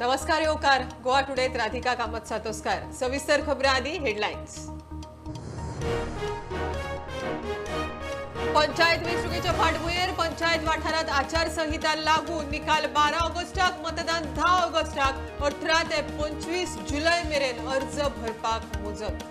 नमस्कार येवकार गोवा टुडेत राधिका कामत सातोस्कार सविस्तर खबरां आदी हेडलायन्स। पंचायत वेंचणुकेच्या फाटभुंयेर पंचायत वाठारांत आचारसंहिता लागू निकाल 12 ऑगस्टाक मतदान 10 ऑगस्टाक 18 ते 25 जुलय मेरेन अर्ज भरपाक मुजत।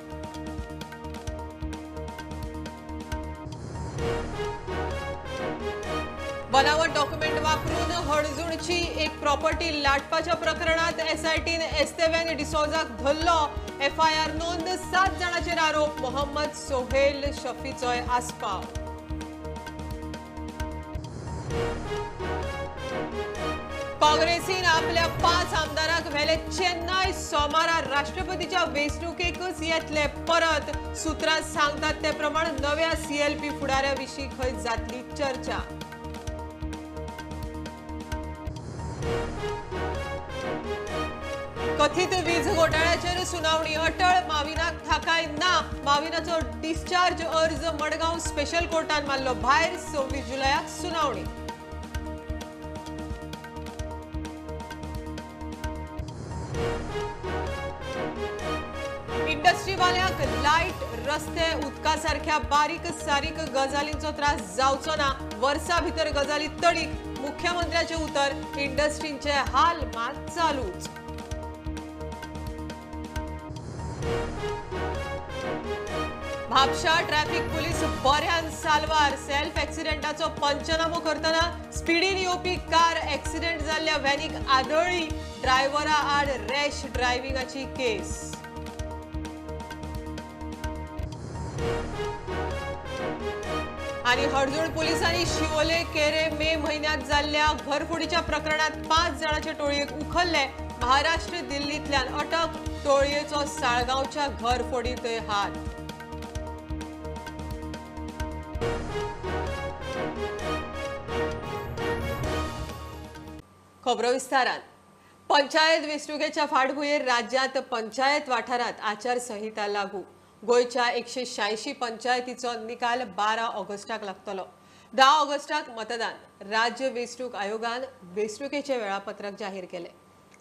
बनावट डॉक्युमेंट वापरून हणजूणची एक प्रॉपर्टी लाटपाच्या प्रकरणात एसआयटीन एस्तेवेन डिसोजाक धरलो। एफआयआर नोंद 7 जाणांचेर आरोप मोहम्मद सोहेल शफीचोय आस्पाव। काँग्रेसीन आपल्या 5 आमदारांक व्हेले चेन्नय सोमारा राष्ट्रपतीच्या वेंचणुकेकच येतले परत। सुत्रां सांगतात ते प्रमाण नव्या सीएलपी फुडाऱ्याविशीं खंय जातली चर्चा। कथित वीज घोटाळ्याचेर सुनावणी अटळ, माविनाक थाकाय ना। माविनाचो डिस्चार्ज अर्ज मडगांव स्पेशल कोर्टान मारलो भायर। 26 जुलयाक सुनावणी। इंडस्ट्रीवाल्यांक लाईट, रस्ते, उदका सारख्या बारीक सारीक गजालींचो त्रास जावचो ना। वर्सा भितर गजाली तडीक। मुख्यमंत्र्याचे उतर, इंडस्ट्रींचे हाल मात चालूच। म्हापशा ट्रॅफिक पुलीस बऱ्यान साल्वार। सेल्फ एक्सिडेंटाचो पंचनामो करतना स्पीडीन येवपी कार एक्सिडेंट जाल्ल्या व्हॅनीक आदळ्ळी। ड्रायव्हरा आड रॅश ड्रायव्हिंगाची केस। आणि हडजूळ पोलिसांनी शिवोले केरे मे महिन्यात जाल्ल्या घरफोडीच्या प्रकरणात 5 जाणांचे टोळयेक उखलले। महाराष्ट्र दिल्लीतल्यान अटक। टोळयेचो साळगांवच्या घरफोडीत हात। खबरो विस्तारान। पंचायत वेंचणुकेच्या फाटभुंयेर राज्यांत पंचायत वाठारांत आचारसंहिता लागू। गोयच्या 186 पंचायतीचो निकाल 12 ऑगस्टाक लागतलो। 10 ऑगस्टाक मतदान। राज्य वेंचणूक आयोगान वेंचणुकेचे वेळापत्रक जाहीर केले।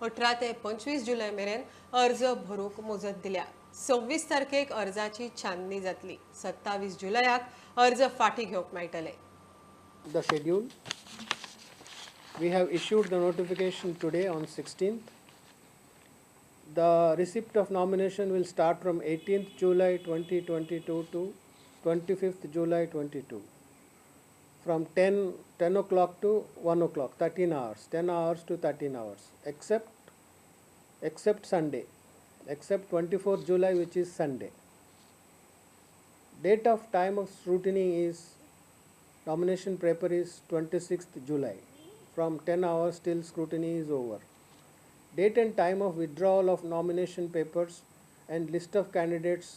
18 ते 25 जुलय मेरेन अर्ज भरूंक मुजत दिल्या। 26 तारखेक अर्जाची छाननी जातली। 27 जुलयाक अर्ज फाटीं घेवंक मेळटले। The schedule. We have issued the notification today on 16th. The receipt of nomination will start from 18th July 2022 to 25th July 22. From 10 o'clock to 1 o'clock, 13 hours, 10 hours to 13 hours, except Sunday, except 24th July, which is Sunday. Date of time of scrutiny is nomination paper is 26th July. From 10 hours till scrutiny is over. Date and time of withdrawal of nomination papers and list of candidates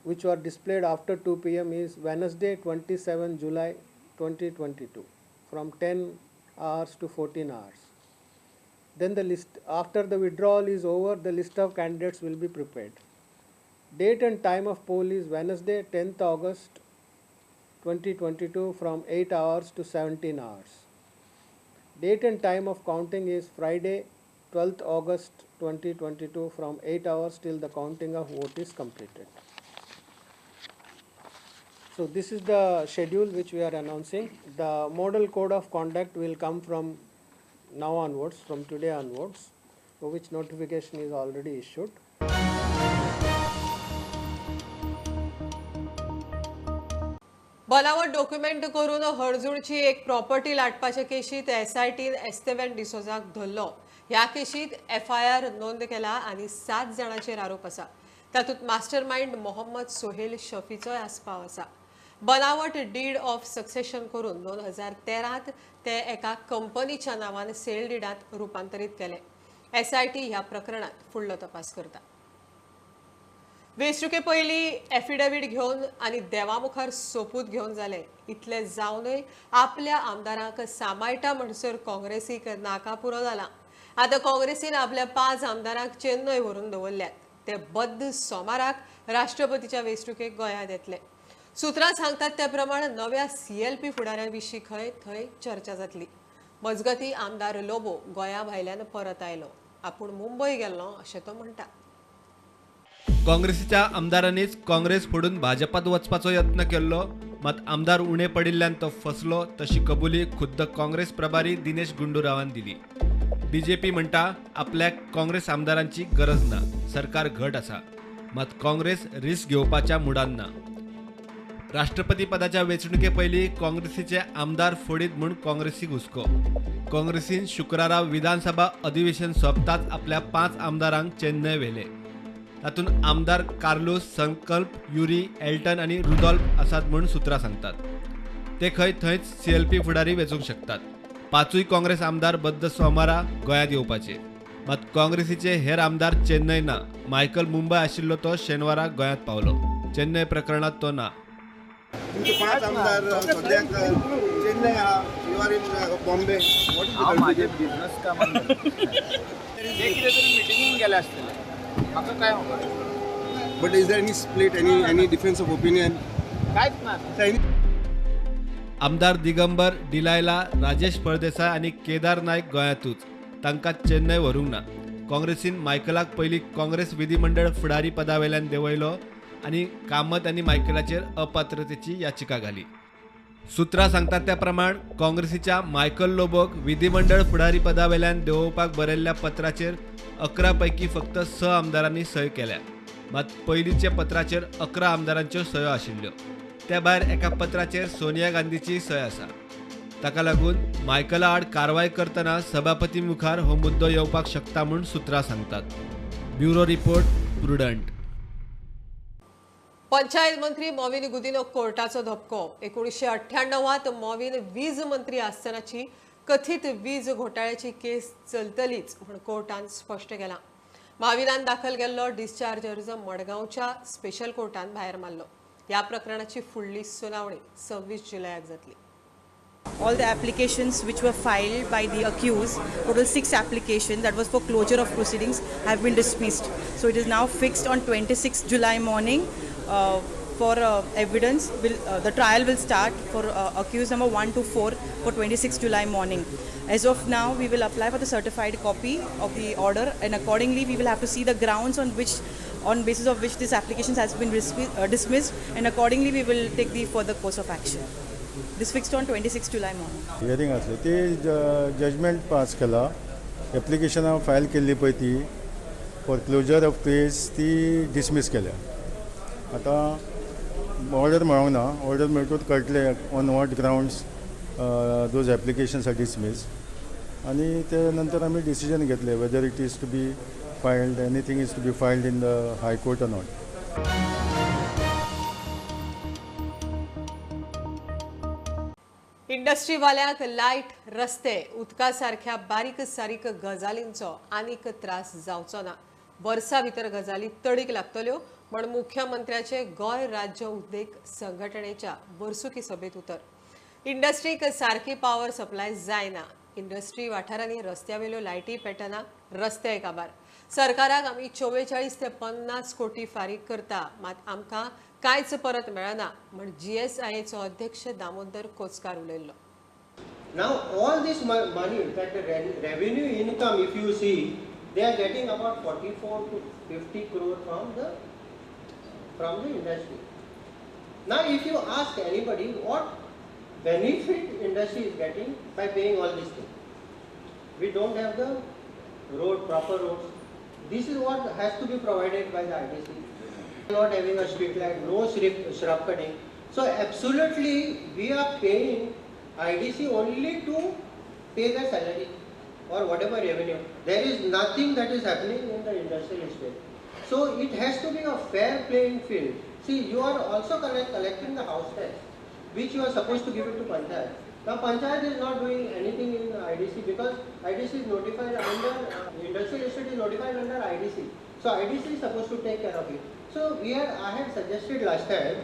which were displayed after 2 p.m. is Wednesday 27 July 2022 from 10 hours to 14 hours. Then the list, after the withdrawal is over, the list of candidates will be prepared. Date and time of poll is Wednesday 10th August 2022 from 8 hours to 17 hours. Date and time of counting is Friday 12th August 2022 from 8 hours till the counting of vote is completed. So this is the schedule which we are announcing. The model code of conduct will come from now onwards, from today onwards, for which notification is already issued. बनावट document करून हळजूणची एक property लाटपाच्या केशीत एसआयटीन एस्तेवेन डिसोजाक धरलो। ह्या केशीत FIR नोंद केला आणि 7 जाणांचेर आरोप आसा। तातूंत मास्टरमाइंड मोहम्मद सोहेल शफीचोय आस्पाव आसा। बनावट डीड ऑफ सक्सेशन करून 2013 ते एका कंपनीच्या नावान सेल डीडात रूपांतरीत केले। एसआयटी ह्या प्रकरणात फुडलो तपास करता। वेंचणुके पयलीं एफिडेविट घेवन आनी देवामुखार सोपूत घेवन जाले। इतले जावनय आपल्या आमदारांक सांबाळटा म्हणसर काँग्रेसीक नाकापुरो जाला। आतां काँग्रेसीन आपल्या 5 आमदारांक चेन्नय व्हरून दवरल्यात। ते बद्द सोमाराक राष्ट्रपतीच्या वेंचणुकेक गोंयांत येतले। सुत्रां सांगतात त्या प्रमाण नव्या सीएलपी फुडाऱ्यांविशीं थंय चर्चा जातली। मजगती आमदार लोबो गोंया भायल्यान परत आयलो. आपूण मुंबय गेल्लो अशें तो म्हणटा. काँग्रेसीच्या आमदारांनीच काँग्रेस फोडून भाजपात वचपाचो यत्न केल्लो, मात आमदार उणे पडिल्ल्यान तो फसलो, तशी कबुली खुद्द काँग्रेस प्रभारी दिनेश गुंडूरावान दिली. बीजेपी म्हणटा आपल्याक काँग्रेस आमदारांची गरज ना, सरकार घट आसा, मात काँग्रेस रिस्क घेवपाच्या मुडान ना. राष्ट्रपती पदाच्या वेंचणुके पयलीं काँग्रेसीचे आमदार फोडीत म्हूण काँग्रेसीक हुस्को. काँग्रेसीन शुक्रारा विधानसभा अधिवेशन सोंपताच आपल्या 5 आमदारांक चेन्नय व्हेले. तातूंत आमदार कार्लोस, संकल्प, युरी, एल्टन आनी रुडॉल्फ आसात म्हूण सुत्रां सांगतात. ते खंय थंयच CLP फुडारी वेंचूंक शकतात. 5 काँग्रेस आमदार बद्द सोमारा गोंयांत येवपाचे, मात काँग्रेसीचे हेर आमदार चेन्नय ना. मायकल मुंबय आशिल्लो तो शेनवारा गोंयांत पावलो. चेन्नय प्रकरणात तो ना. तुमचे 5 आमदार सद्याक चेन्नय आहा, यू आर इन बॉम्बे. हांव म्हाजे बिझनस कामान ते कितें तरी मिटिंगेक गेले आसतले, म्हाका काय खबर. But is there any split, any difference of opinion? कांयच ना. आमदार दिगंबर डिलायला, राजेश फळदेसाय आनी केदार नायक गोंयांतूच. तांकां चेन्नय व्हरूंक ना. काँग्रेसीन मायकलाक पयलीं काँग्रेस विधिमंडळ फुडारी पदावेल्यान देंवयलो आनी कामत आनी मायकलाचेर अपात्रतेची याचिका घाली. सुत्रां सांगतात त्या प्रमाण काँग्रेसीच्या मायकल लोबोक विधिमंडळ फुडारी पदावेल्यान देंवोवपाक बरयल्ल्या पत्राचेर 11 पैकी फक्त 6 आमदारांनी सय केल्या, मात पयलींचे पत्राचेर 11 आमदारांच्यो सयो आशिल्ल्यो. त्या भायर एका पत्राचेर सोनिया गांधीची सय आसा. ताका लागून मायकला आड कारवाय करतना सभापती मुखार हो मुद्दो येवपाक शकता म्हूण सुत्रां सांगतात. Bureau report, prudent. पंचायत मंत्री मॉविन गुदिनो कोर्टाचो धपको. 1998त मॉविन वीज मंत्री आसतनाची कथीत वीज घोटाळ्याची केस चलतलीच म्हूण कोर्टान स्पश्ट केलां. मॉविनान दाखल केल्लो डिस्चार्ज अर्ज मडगांवच्या स्पेशल कोर्टान भायर मारलो. ह्या प्रकरणाची फुडली सुनावणी 26 जुलयाक जातली. All the applications which were filed by the accused, total 6 applications that was for closure of proceedings, have been dismissed. So it is now fixed on 26 July morning for evidence. The trial will start for accused number 1 to 4 for 26 July morning. As of now, we will apply for the certified copy of the order, and accordingly we will have to see the grounds on basis of which this application has been dismissed, and accordingly we will take the further course of action. This fixed on 26 July morning. Hearing आसली ती judgement pass केला. Application हांव file केल्ली पळय ती for closure of केस ती dismiss केल्या. आतां ऑर्डर मेळोंक ना. ऑर्डर मेळटूच कळटले on what grounds those applications are dismiss, आनी ते नंतर आमी डिसिजन घेतले whether it is to be filed, anything is to be filed in the high court or not. इंडस्ट्रीवाल्यांक लायट, रस्ते, उदका सारख्या बारीक सारीक गजालींचो आनीक त्रास जावचो ना. वर्सां भितर गजाली तडीक लागतल्यो म्हण मुख्यमंत्र्याचे गोंय राज्य उद्देग संघटनेच्या वर्सुकी सभेत उतर. इंडस्ट्रीक सारकी पावर सप्लाय जायना. इंडस्ट्री वाठारांनी रस्त्यावेल्यो लायटी पेटना, रस्ते काबार. सरकाराक आमी 44 ते 50 कोटी फारीक करता, मात आमकां कांयच परत मेळना म्हण GSIAचो अध्यक्ष Damodar कोचकार उलयल्लो. Now all this money, that the revenue income, if you see, they are getting about 44 to 50 crore from the industry. Now if you ask anybody what benefit industry is getting by paying all these things, we don't have the proper roads. This is what has to be provided by the IDC. Not having a street light, no shrub cutting. So absolutely we are paying IDC only to pay the salary or whatever revenue. There is nothing that is happening in the industrial estate. So it has to be a fair playing field. See, you are also collecting the house tax, which you are supposed to give it to Panchayat. Now Panchayat is not doing anything in IDC because IDC is notified under, industrial estate is notified under IDC. So IDC is supposed to take care of it. So I had suggested last time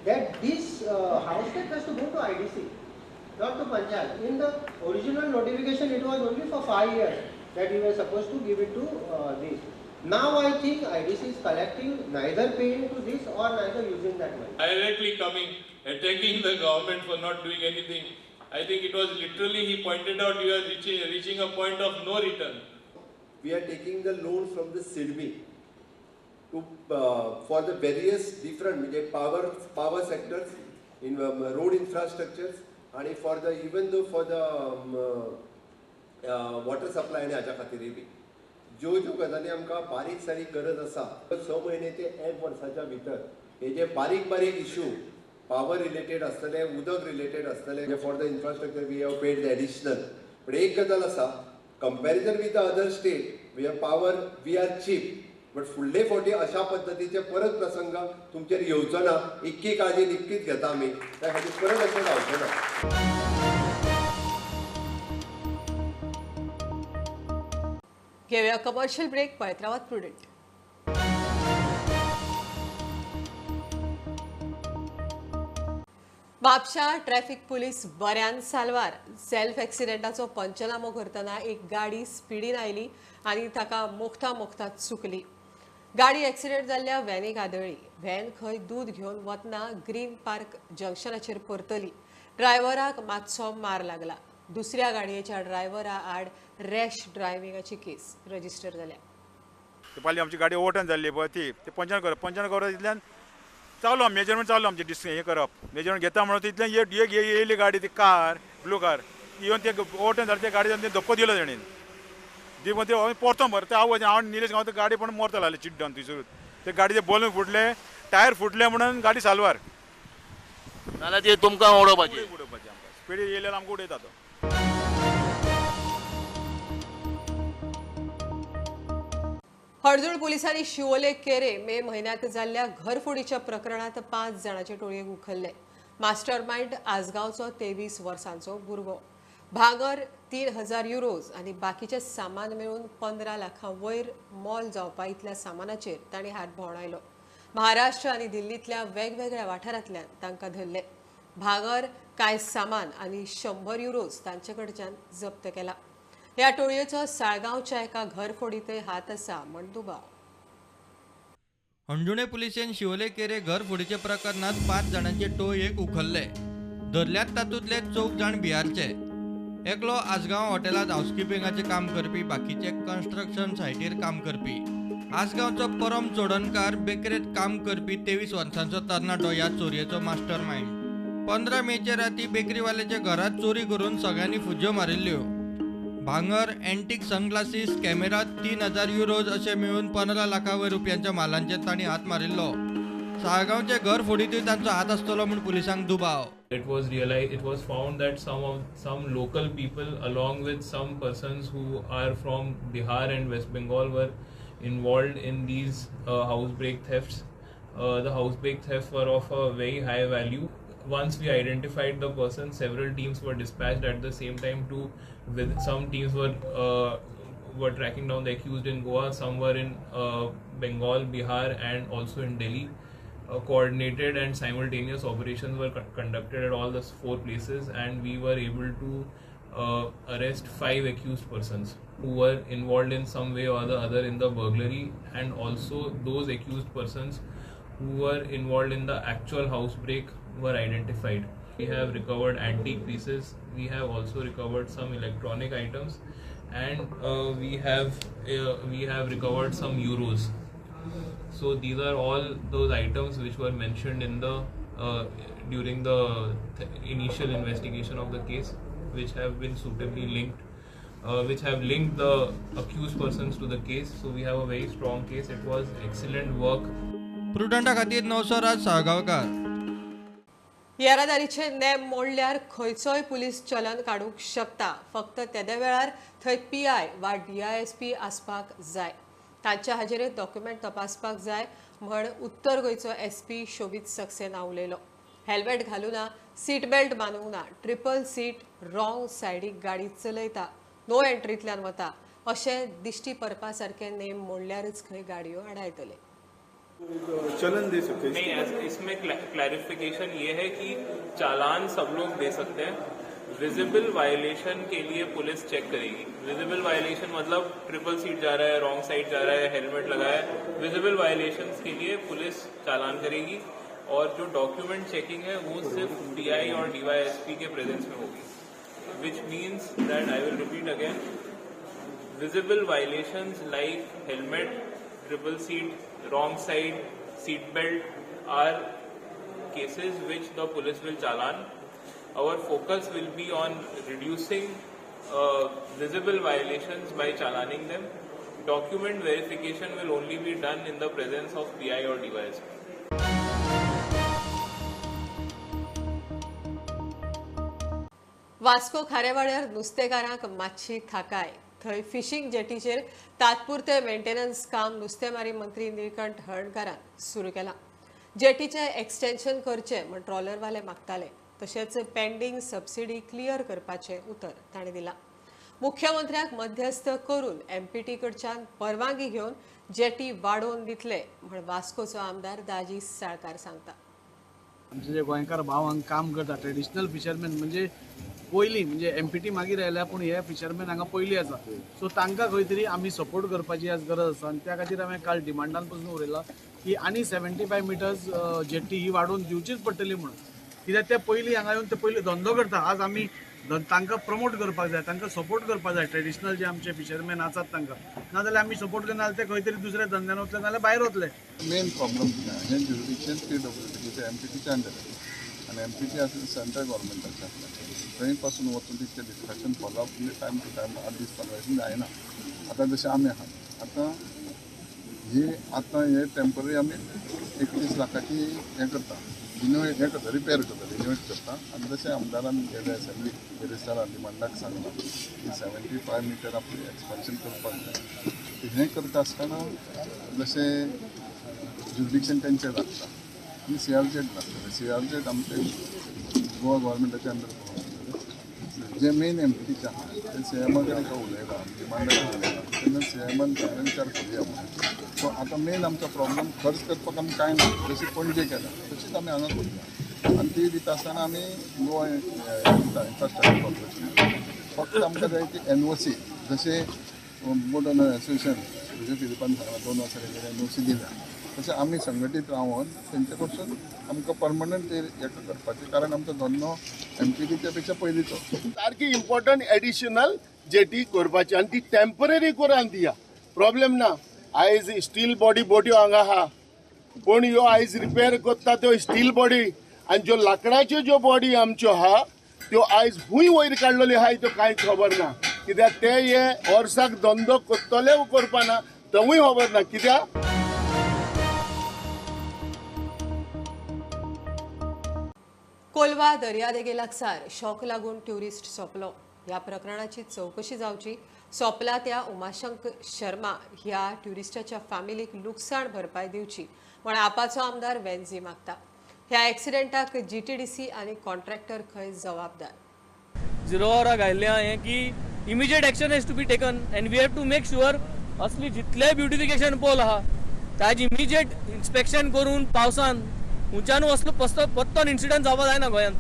that this house tax has to go to IDC, not to Panchayat. In the original notification, it was only for 5 years that we were supposed to give it to this. Now I think IDC is collecting, neither paying to this or neither using that money. Directly coming, attacking the government for not doing anything. I think it was literally, he pointed out, you are reaching a point of no return. We are taking the loan from the SIDBI to for the various different power sectors in road infrastructures and for the even though for the water supply आणि हाच्या खातीर बी ज्यो गजाली आमकां बारीक सारीक गरज आसा 6 म्हयने ते 1 वर्साच्या भितर हे जे बारीक इश्यू पावर रिलेटेड आसतले उदक रिलेटेड आसतले for the infrastructure we have paid the additional पण एक गजाल आसा comparison with the other state we have power we are cheap but फुडले फावटी अशा पद्दतीचे परत प्रसंग तुमचेर येवचो ना इतकी काळजी निश्चित घेता आमी त्या खातीर परत अशें जावचें ना. घेऊया कमर्शियल ब्रेक. पळत राहात प्रुडंट. म्हापशा ट्रॅफिक पुलीस बऱ्यान साल्वार. सेल्फ एक्सिडेंटाचो पंचनामो करतना एक गाडी स्पिडीन आयली आनी ताका मोखता चुकली. गाडी एक्सिडेंट जाल्ल्या व्हॅनीक आदळ्ळी. व्हॅन खंय दूध घेवन वतना ग्रीन पार्क जंक्शनाचेर परतली. ड्रायव्हराक मातसो मार लागला. दुसऱ्या गाडयेच्या ड्रायव्हरा आड रॅश ड्रायव्हिंगाची केस रजिस्टर जाल्या. पाली आमची गाडी ओव्हरटर्न जाल्ली पळय ती पंचनामा करप तितल्यान चालू मेजरमेंट चालू आमचे हें करप मेजरमेंट घेता म्हणून तितल्यान एक येयली गाडी ती कार ब्लू कार इवन ते ओव्हरटर्न जालें त्या गाडयेन धक्को दिलो तेणेन दी मग ते परतो मरता हांव निलेश गांव गाडी पण मोरता लागली चिड्डोन थंयसरूच ते गाडीचे बलून फुटले टायर फुटले म्हणून गाडी साल्वार नाल्यार ते तुमकां उडोवपाचें आमकां स्पीड येयल्यार आमकां उडयता तो. हळदूळ पोलिसांनी शिवोले केरे मे महिन्यात जाल्ल्या घरफोडीच्या प्रकरणात 5 जाणांचे टोळयेक उखल्ले. मास्टर माइंड आसगांवचो 23 वर्सांचो भुरगो. भांगर 3000 युरोज आनी बाकीचे सामान मेळून 15 लाखां वयर मोल जावपा इतल्या सामानाचेर तांणी हात भोंवडायलो. महाराष्ट्र आनी दिल्लींतल्या वेगवेगळ्या वाठारांतल्यान तांकां धरले. भांगर कांय सामान आनी 100 युरोज तांचे कडच्यान जप्त केला. ह्या टोळयेचो साळगांवच्या एका घरफोडीतय हात आसा म्हण दुबाव. अंजुणे पुलिसेन शिवोले केरे घरफोडीचे प्रकरणात 5 जाणांचे टोळयेक उखल्ले. धरल्यात तातूंतले 4 जाण बिहारचे. एकलो आसगांव हॉटेलांत हाऊसकीपिंगाचे काम करपी बाकीचे कन्स्ट्रक्शन सायटीर काम करपी. आसगांवचो परम चोडणकार बेकरेंत काम करपी 23 वर्सांचो तरणाटो ह्या चोरयेचो मास्टर माइंड. 15 मेचे राती बेकरीवाल्याच्या घरात चोरी करून सगळ्यांनी फुज्यो मारिल्ल्यो. भांगर एंटीक सनग्लासीस कॅमेरा 3000 युरोज असे मिळून 15 लाखां वयर रुपयांच्या मालांचे तांणी हात मारिल्लो. साळगांवचे घर फोडीतूय तांचो हात आसतलो म्हूण पुलिसांक दुबाव. It was found that some local people along with some persons who are from Bihar and West Bengal were involved in these housebreak thefts. The housebreak thefts were of a very high value. Once we identified the person, several teams were dispatched at the same time with some teams were tracking down the accused in Goa, some were in Bengal, Bihar and also in Delhi. Coordinated and simultaneous operations were conducted at all the 4 places and we were able to arrest 5 accused persons who were involved in some way or the other in the burglary, and also those accused persons who were involved in the actual housebreak were identified. We have recovered antique pieces, we have also recovered some electronic items, and we have recovered some euros. So these are all those items which were mentioned in the during the initial investigation of the case, which have been suitably linked, which have linked the accused persons to the case. So we have a very strong case. It was excellent work. प्रुडंटा खातीर नवसराज Salgaonkar. येरादारीचे name मोडल्यार खंयचोय police चलन काडूंक शकता, फक्त तेदे वेळार थंय PI वा DISP आसपाक जाय. तांच्या हाजेर डॉक्युमेंट तपासपाक जाय म्हण उत्तर गोंयचो SP शोभीत सक्सेना उलयलो. हेल्मेट घालूना, सीट बेल्ट बांदूंक ना, ट्रिपल सीट रॉंग सायडीक गाडी चलयता, नो एंट्रींतल्यान वता अशें दिश्टी पडपा सारके नेम मोडल्यारच खंय गाडयो आडायतले. चलन दे सकते हैं नहीं, इसमें क्लैरिफिकेशन ये है कि चालान सब लोग दे सकते हैं. विजिबल वायलेशन के लिए पुलिस चेक करेगी. विजिबल वायलेशन मतलब ट्रिपल सीट जा रहा है, रॉन्ग साइड जा रहा है, हेलमेट लगाया है, विजिबल वायलेशंस के लिए पुलिस चालान करेगी. और जो डॉक्यूमेंट चेकिंग है वो सिर्फ DI और DYSP के प्रेजेंस में होगी. which means that I will repeat again, visible violations like helmet, triple seat, wrong side, seat belt are cases which the police will challan. Our focus will be on reducing visible violations by challaning them. Document verification will only be done in the presence of PI or DYSP. Vasco खारेवाड्यार नुस्तेकारांक मातशी थाकाय. थंय fishing जेटीचेर तात्पुरते maintenance काम नुस्तेमारी मंत्री निळकंठ हळदकारान सुरू केलां. जेटीचे extension करचे म्हण ट्रॉलरवाले मागताले. तशेंच पेंडींग सबसिडी क्लियर करपाचें उतर तांणी दिलां. मुख्यमंत्र्याक मध्यस्थ करून एमपीटी कडच्यान परवानगी घेवन जेटी वाडोवन दितले म्हण वास्कोचो आमदार दाजी साळकार सांगता. आमचे जे गोंयकार भाव हांगा काम करता ट्रेडिशनल फिशरमॅन म्हणजे पयलीं म्हणजे एमपीटी मागीर आयल्या पूण हे फिशरमॅन हांगा पयलीं आसा सो तांकां खंय तरी आमी सपोर्ट करपाची आज गरज आसा आनी त्या खातीर हांवें काल डिमांडान पसून उरयला की आनी 75 मिटर्स जेटी ही वाडोवन दिवचीच पडटली म्हणून. कित्याक ते पयलीं हांगा येवन ते पयलीं धंदो करता. आज आमी तांकां प्रमोट करपाक जाय, तांकां सपोर्ट करपाक जाय. ट्रेडिशनल जे आमचे फिशरमॅन आसात तांकां नाजाल्यार आमी सपोर्ट करना ते खंय तरी दुसऱ्या धंद्यान वतले नाजाल्यार भायर वतले. मेन प्रॉब्लम कितें हें ज्युरिडिक्शन PWD एमपीटीच्या अंडर आनी एमपीटी आसा सेंट्रल गव्हर्मेंटाचे आसलें. थंय पासून वचून तितकें डिस्कशन फॉलोअप म्हणजे टायम टू टायम 8 दीस 15 दीस जायना. आतां जशें आमी आहात आतां हे टेम्पररी आमी 31 लाखाची हें करता रिनोवेट हें करता रिपेर करता रिनोवेट करता. आनी जशें आमदारान गेले असेंब्ली मिनिस्टरान डिमांडाक सांगलां की 75 मिटर आपली एक्सपेन्शन करपाक जाय. हें करता आसतना जशें ज्युरिडिक्शन तेंचें लागता आनी CRZ लागता. CRZ आमचे गोवा गव्हर्मेंटाच्या अंडर जे मेन एमपीटीचे आहा ते CMा कडेन उलयला डिमांडाक उलयला तेन्ना CMान सांगलें विचार करुया म्हणून. सो आतां मेन आमचो प्रॉब्लम खर्च करपाक आमी कांय ना जशी पणजे केला तशीच आमी हांगा करता. आनी ती दिता आसतना आमी गोवा इन्फ्रास्ट्रक्चर कॉर्पोरेशन फक्त आमकां जाय ती NOC जशें बोट ओनर एसोसिएशन तुजे फिलिपान सांगला 2 वर्सां NOC दिल्या तशें आमी संघटीत रावन तेंचे कडसून आमकां परमनंट हें करपाचें कारण आमचो धंदो एमपीटीच्या पेक्षा पयलींचो. सारकी इम्पॉर्टंट एडिशनल जेटी करपाची आनी ती टेम्पररी करून दिया प्रॉब्लेम ना. आयज स्टील बॉडी बोट्यो हांगा आहा पूण ह्यो आयज रिपेर करता त्यो स्टील बॉडी आनी ज्यो लाकडाच्यो ज्यो बॉडी आमच्यो आहा त्यो आयज खूंय वयर काडलेल्यो आहाय त्यो कांयच खबर ना. कित्याक ते हे वर्साक धंदो करतले वा करपाना तवूय खबर ना. कित्याक कोलवा दर्यादेगे लागसार शॉक लागून ट्युरिस्ट सोंपलो. ह्या प्रकरणाची चौकशी जावची. सोंपला त्या उमाशंक शर्मा ह्या ट्युरिस्टाच्या फॅमिलीक लुकसाण भरपाय दिवची म्हण आपाचो आमदार वेंझी मागता. ह्या एक्सिडेंटाक GTDC आनी कॉन्ट्रॅक्टर खंय जबाबदार. 0 वरां घायल्लें हें की immediate action has to be taken and we have to make sure असली जितले ब्युटिफिकेशन पोल आहा ताजी इमिजिएट इन्स्पेक्शन करून पावसान उंचानू असलो पत्तन इन्सिडंट जावपा जायना गोंयांत.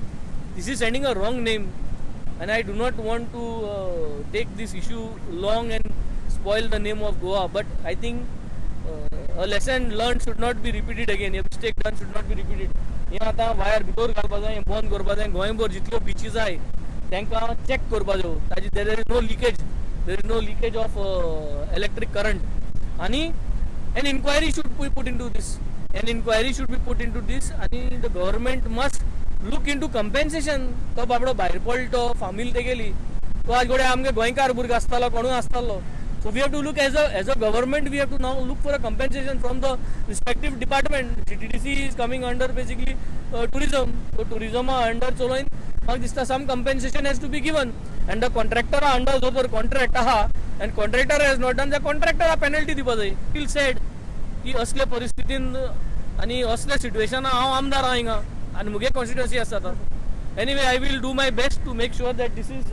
This is sending a wrong name and I do not want to take this issue long and spoil the name of Goa, but I think a lesson learned should not be repeated again. A mistake done should not be repeated. हे आता wire भितर घालपा जाय, बंद करपा जाय. गोंयभर जितल्यो beaches आहाय तांकां चॅक करपा जाय ताजी there is no leakage of electric current आनी an inquiry should be put into this. आणि the government must look into compensation. तो बाबडो भायर पडलो फामील तेगेली तो आज घोडे आमगे गोंयकार भुरगो आसतालो कोणूय आसतालो. So we have to look as a government we have to now look for a compensation from the respective department. GTDC is coming under basically tourism. So tourism under चलोवन म्हाका दिसता some compensation has to be given and the contractor under जो तर contract आहा and contractor has not done the contractor penalty दिवपा जाय. Still said की असले परिस्थितीन आणि असले सिच्युएशन हांव आमदार आहा हिंगा आनी मुगे कॉन्स्टिट्युएन्सी आसा आतां. Anyway I will do my best to make sure that this is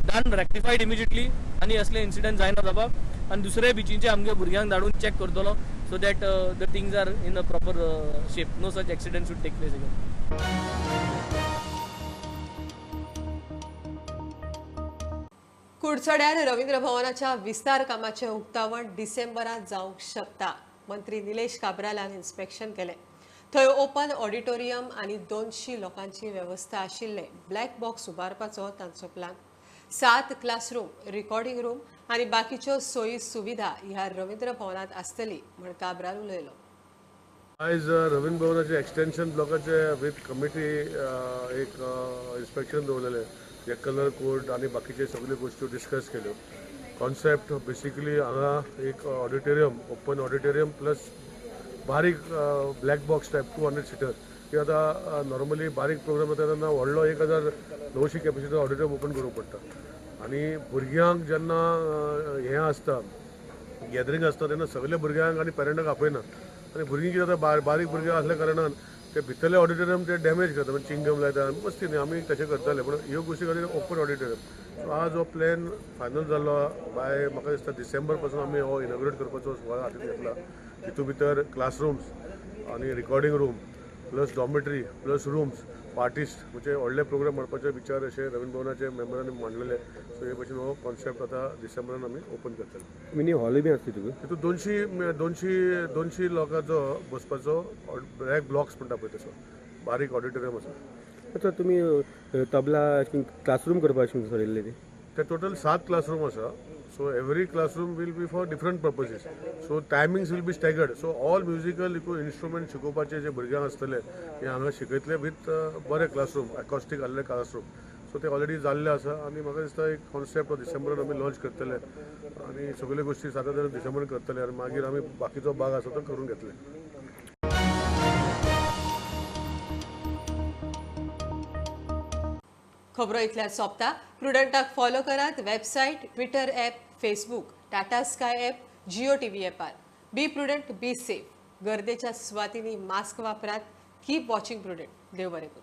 done rectified immediately आनी असले इन्सिडंट जायना जावपाक आनी दुसरे बिचींचे आमगे भुरग्यांक धाडून चॅक करतलो so that the things are in a proper shape. No such accident should take place again. कुडचड्यार रवींद्र भवनाच्या विस्तार कामाचे उक्तावण डिसेंबरात जावंक शकता. मंत्री निलेश काब्रालान इन्स्पेक्शन केले. थंय ओपन ऑडिटोरियम आनी 200 लोकांची वेवस्था आशिल्ले ब्लॅक बॉक्स उबारपाचो तांचो प्लान. 7 क्लासरूम, रिकॉर्डिंग रूम आनी बाकीच्यो सोयी सुविधा ह्या रवींद्र भवनात आसतली म्हण काब्राल उलयलो. आयज रवींद्र भवनाचे एक्सटेंशन ब्लॉकाचे विथ कमिटी एक इन्स्पेक्शन दवरलेले जे कलर कोड आनी बाकीचे सगळ्यो गोष्टी डिस्कस केल्यो. कॉन्सेप्ट बेसिकली हांगा एक ऑडिटोरियम, ओपन ऑडिटोरियम प्लस बारीक ब्लॅक बॉक्स टायप 200 सिटर. की आतां नॉर्मली बारीक प्रोग्राम जाता तेन्ना व्हडलो 1900 कॅपेसिटी ऑडिटोरियम ओपन करूंक पडटा. आनी भुरग्यांक जेन्ना हें आसता गॅदरींग आसता तेन्ना सगळ्या भुरग्यांक आनी पेरंटांक आपयना. आनी भुरगीं कितें जाता बारीक भुरगीं असल्या कारणान ते भितरले ऑडिटोरियम ते डॅमेज करता, म्हणजे चिंगम लायता. मस्ती न्ही, आमी तशें करताले, पूण ह्यो गोश्टी खातीर ओपन ऑडिटोरियम. सो आज हो प्लॅन फायनल जाल्लो बाय म्हाका दिसता डिसेंबर पासून आमी हो इनॉग्रेट करपाचो सुवाळो हातींत घेतला. हितून भितर क्लासरूम्स आनी recording room plus dormitory plus rooms artist म्हणजे व्हडले प्रोग्राम करपाचे विचार अशे रवींद्र भवनाचे मेंबरांनी मांडलेले. सो हे भशेन हो कॉन्सेप्ट आतां डिसेंबरान आमी ओपन करतले. मिनी हॉल बी आसता तितून 200 लोकांचो बसपाचो ब्लॅक ब्लॉक्स म्हणटा पळय तसो बारीक ऑडिटोरियम आसा. अच्छा, तुमी तबला क्लासरूम करपाक ठरयल्ले ते टोटल 7 क्लासरूम आसा. So every classroom will be for different purposes. So timings will be staggered. So all musical instrument शिकोवपाचे जे भुरग्यांक आसतले हे हांगा शिकयतले विथ बरे क्लासरूम, एकॉस्टीक आसले क्लासरूम. सो ते ऑलरेडी जाल्ले आसा आनी म्हाका दिसता एक कॉन्सेप्ट डिसेंबरान आमी लॉन्च करतले आनी सगळ्यो गोश्टी 7 डिसेंबरान करतले आनी मागीर आमी बाकीचो भाग आसा तो करून घेतले. खबरो इतल्यात सोंपता. प्रुडंटाक फॉलो करात. Website, Twitter app, Facebook, Tata Sky app, Jio TV ॲपार. Be Prudent, be safe. गर्देच्या सुवातींनी मास्क वापरात. Keep watching prudent. देव बरें करूं.